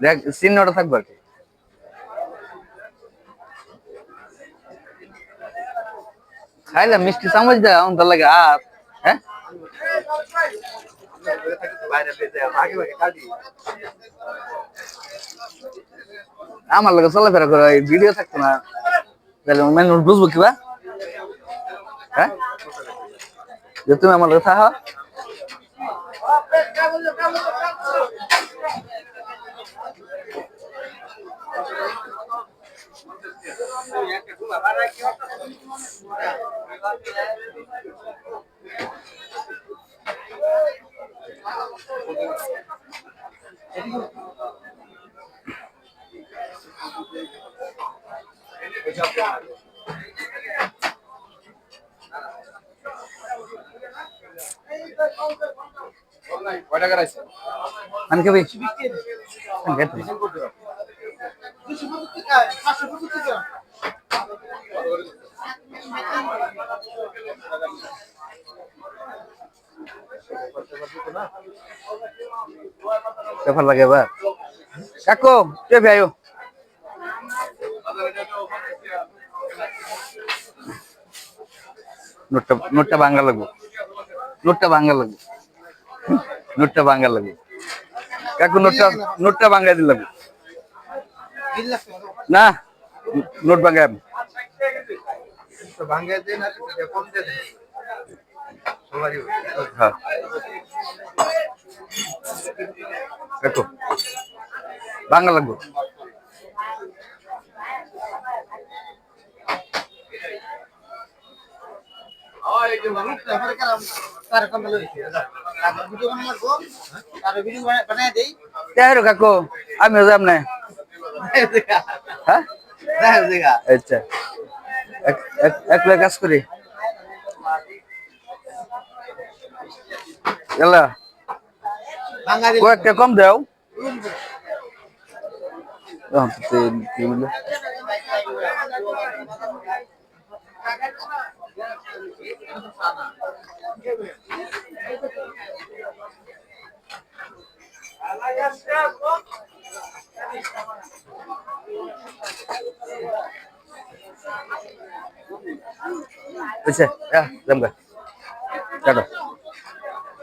দেখ চিহ্নটা থাকবে আর কি। খাইলে মিষ্টি চামচ দেয় আমার লাগে আর হ্যাঁ আমার লাগে চলাফেরা করে ভিডিও থাকতো না তাহলে মানুষ বুঝবো কিবা হ্যাঁ যে তুমি আমার লাগে থাকা আমি কবি পেপার লাগে এবার কাকু কে ভাইও নোটটা নোটটা ভাঙা লাগবো নোটটা ভাঙা লাগবো নোটটা ভাঙা লাগবো কাকু নোটটা নোটটা ভাঙাই দিলাম না নোট ভাঙাই হ্যাঁ কাকু ভাঙা লাগবো কাকু আমি যাব না হ্যাঁ আচ্ছা এক কাজ করি কয়েকটা কম দাও আচ্ছা জমগা